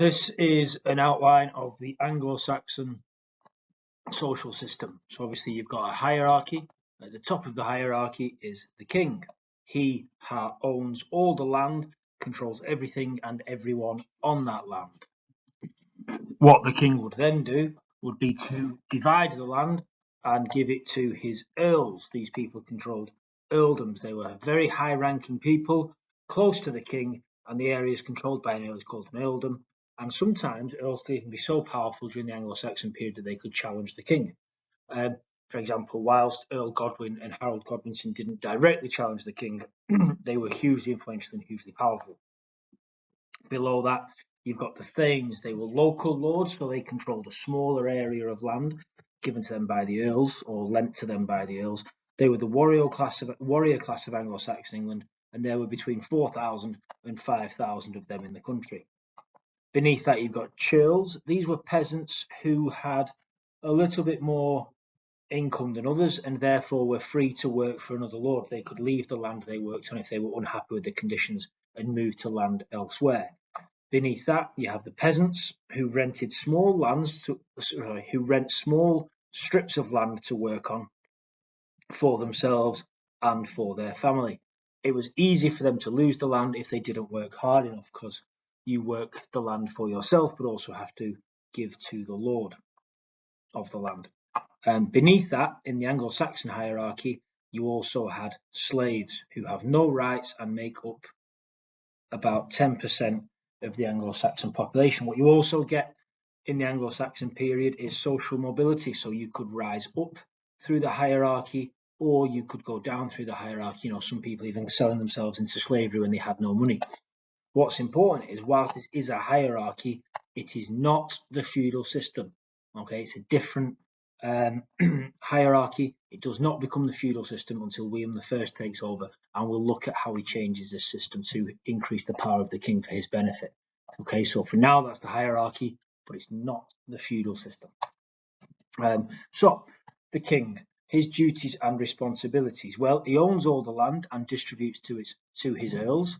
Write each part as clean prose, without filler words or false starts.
This is an outline of the Anglo Saxon social system. So obviously you've got a hierarchy. At the top of the hierarchy is the king. He owns all the land, controls everything and everyone on that land. What the king would then do would be to divide the land and give it to his earls. These people controlled earldoms. They were very high-ranking people, close to the king, and the areas controlled by an earl is called an earldom. And sometimes earls could even be so powerful during the Anglo-Saxon period that they could challenge the king. For example, whilst Earl Godwin and Harold Godwinson didn't directly challenge the king, they were hugely influential and hugely powerful. Below that, you've got the Thanes. They were local lords, so they controlled a smaller area of land given to them by the earls or lent to them by the earls. They were the warrior class of Anglo-Saxon England, and there were between 4,000 and 5,000 of them in the country. Beneath that, you've got churls. These were peasants who had a little bit more income than others and therefore were free to work for another lord. They could leave the land they worked on if they were unhappy with the conditions and move to land elsewhere. Beneath that, you have the peasants who rented small lands who rent small strips of land to work on for themselves and for their family. It was easy for them to lose the land if they didn't work hard enough, because you work the land for yourself but also have to give to the lord of the land. Beneath that, in the Anglo-Saxon hierarchy, you also had slaves who have no rights and make up about 10% of the Anglo-Saxon population. What you also get in the Anglo-Saxon period is social mobility. So you could rise up through the hierarchy or you could go down through the hierarchy. You know, some people even selling themselves into slavery when they had no money. What's important is, whilst this is a hierarchy, it is not the feudal system. Okay, it's a different hierarchy. It does not become the feudal system until William I takes over, and we'll look at how he changes this system to increase the power of the king for his benefit. Okay, so for now that's the hierarchy, but it's not the feudal system. So the king, his duties and responsibilities. Well, he owns all the land and distributes to his earls,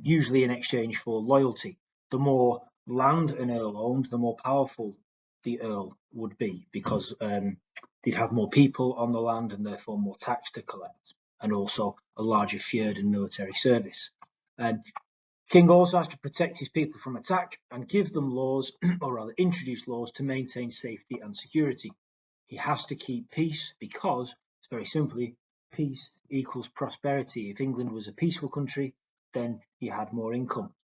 usually in exchange for loyalty. The more land an earl owned, the more powerful the earl would be, because they'd have more people on the land and therefore more tax to collect, and also a larger feud and military service. King also has to protect his people from attack and give them laws, or rather introduce laws to maintain safety and security. He has to keep peace because, very simply, peace equals prosperity. If England was a peaceful country, then you had more income.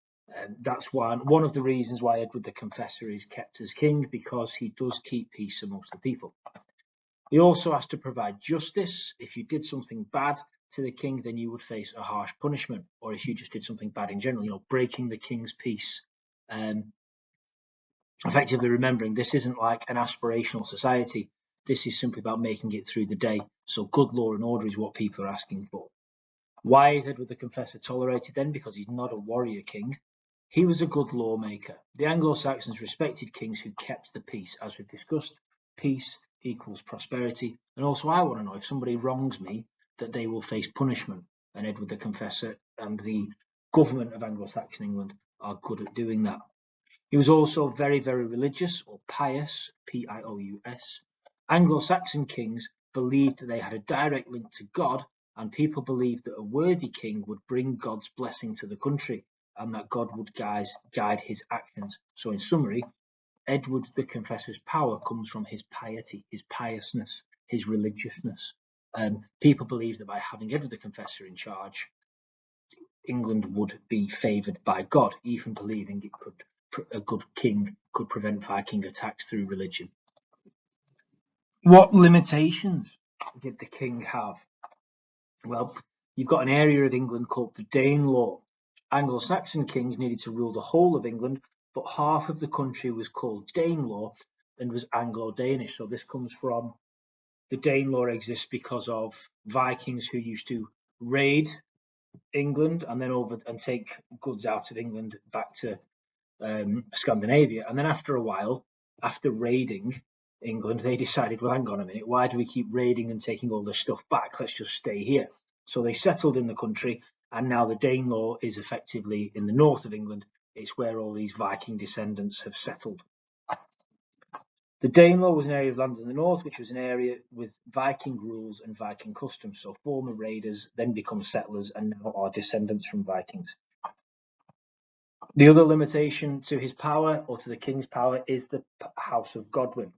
That's one of the reasons why Edward the Confessor is kept as king, because he does keep peace amongst the people. He also has to provide justice. If you did something bad to the king, then you would face a harsh punishment. Or if you just did something bad in general, you know, breaking the king's peace. Effectively remembering this isn't like an aspirational society. This is simply about making it through the day. So good law and order is what people are asking for. Why is Edward the Confessor tolerated then? Because he's not a warrior king. He was a good lawmaker. The Anglo-Saxons respected kings who kept the peace. As we've discussed, peace equals prosperity. And also, I want to know, if somebody wrongs me, that they will face punishment. And Edward the Confessor and the government of Anglo-Saxon England are good at doing that. He was also very, very religious, or pious, P-I-O-U-S. Anglo-Saxon kings believed that they had a direct link to God, and people believed that a worthy king would bring God's blessing to the country, and that God would guide his actions. So in summary, Edward the Confessor's power comes from his piety, his piousness, his religiousness. People believed that by having Edward the Confessor in charge, England would be favoured by God, even believing a good king could prevent Viking attacks through religion. What limitations did the king have? Well, you've got an area of England called the Danelaw. Anglo-Saxon kings needed to rule the whole of England, but half of the country was called Danelaw and was Anglo-Danish. So this comes from, the Danelaw exists because of Vikings who used to raid England and then take goods out of England back to Scandinavia. And then after a while, after raiding England, they decided, well, hang on a minute, why do we keep raiding and taking all this stuff back? Let's just stay here. So they settled in the country, and now the Danelaw is effectively in the north of England. It's where all these Viking descendants have settled. The Danelaw was an area of land in the north, which was an area with Viking rules and Viking customs. So former raiders then become settlers and now are descendants from Vikings. The other limitation to his power, or to the king's power, is the House of Godwin.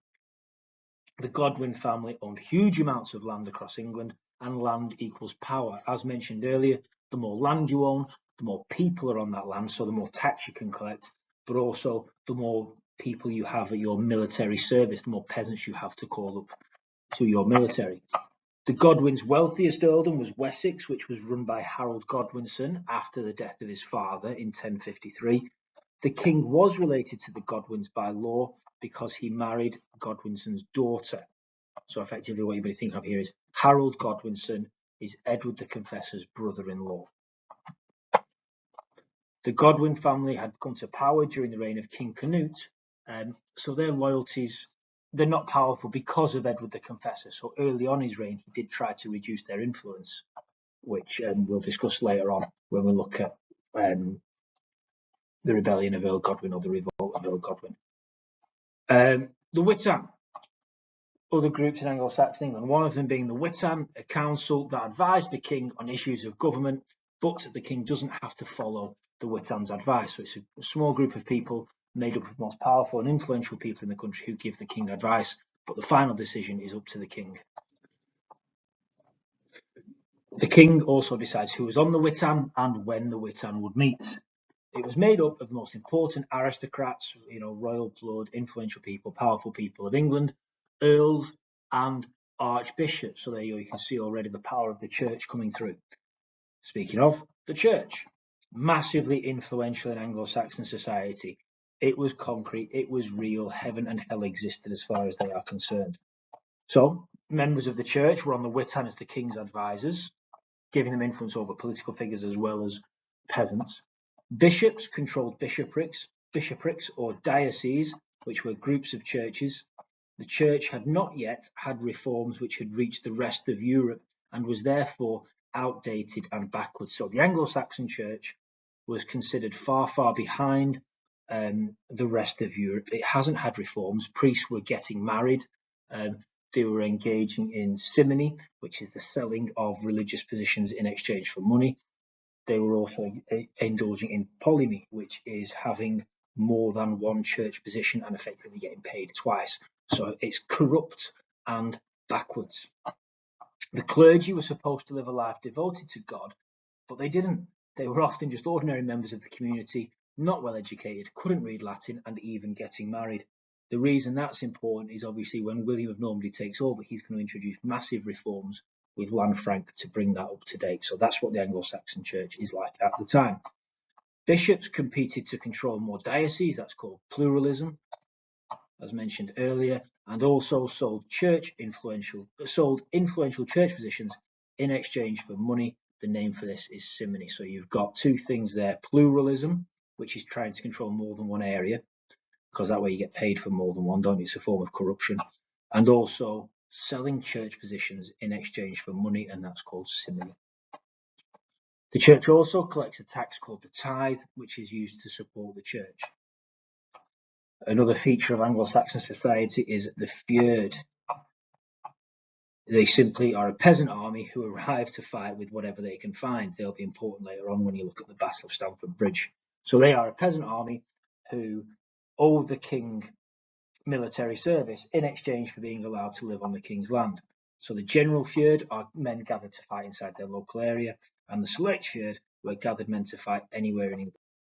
The Godwin family owned huge amounts of land across England, and land equals power. As mentioned earlier, the more land you own, the more people are on that land, so the more tax you can collect, but also the more people you have at your military service, the more peasants you have to call up to your military. The Godwins' wealthiest earldom was Wessex, which was run by Harold Godwinson after the death of his father in 1053. The king was related to the Godwins by law because he married Godwinson's daughter. So effectively what you'll be thinking of here is Harold Godwinson is Edward the Confessor's brother-in-law. The Godwin family had come to power during the reign of King Canute, so their loyalties, they're not powerful because of Edward the Confessor. So early on in his reign, he did try to reduce their influence, which we'll discuss later on when we look at the rebellion of Earl Godwin, or the revolt of Earl Godwin. The Witan, other groups in Anglo-Saxon England, one of them being the Witan, a council that advised the king on issues of government, but the king doesn't have to follow the Witan's advice. So it's a small group of people made up of the most powerful and influential people in the country who give the king advice, but the final decision is up to the king. The king also decides who was on the Witan and when the Witan would meet. It was made up of the most important aristocrats, royal blood, influential people, powerful people of England, earls and archbishops. So there you can see already the power of the church coming through. Speaking of the church, massively influential in Anglo-Saxon society. It was concrete, it was real, heaven and hell existed as far as they are concerned. So members of the church were on the Witan as the king's advisors, giving them influence over political figures as well as peasants. Bishops controlled bishoprics or dioceses, which were groups of churches. The church had not yet had reforms which had reached the rest of Europe and was therefore outdated and backwards. So the Anglo-Saxon church was considered far, far behind the rest of Europe. It hasn't had reforms. Priests were getting married. They were engaging in simony, which is the selling of religious positions in exchange for money. They were also indulging in Polymi, which is having more than one church position and effectively getting paid twice. So it's corrupt and backwards. The clergy were supposed to live a life devoted to God, but they didn't. They were often just ordinary members of the community, not well educated, couldn't read Latin, and even getting married. The reason that's important is obviously when William of Normandy takes over, he's going to introduce massive reforms with Lanfranc to bring that up to date. So that's what the Anglo-Saxon church is like at the time. Bishops competed to control more dioceses, that's called pluralism, as mentioned earlier, and also sold influential church positions in exchange for money. The name for this is simony. So you've got two things there: pluralism, which is trying to control more than one area, because that way you get paid for more than one, don't you? It's a form of corruption. And also selling church positions in exchange for money, and that's called simony. The church also collects a tax called the tithe, which is used to support the church. Another feature of Anglo-Saxon society is the fyrd. They simply are a peasant army who arrive to fight with whatever they can find. They'll be important later on when you look at the Battle of Stamford Bridge. So they are a peasant army who owe the king military service in exchange for being allowed to live on the king's land. So the general fyrd are men gathered to fight inside their local area, and the select fyrd were gathered men to fight anywhere in England.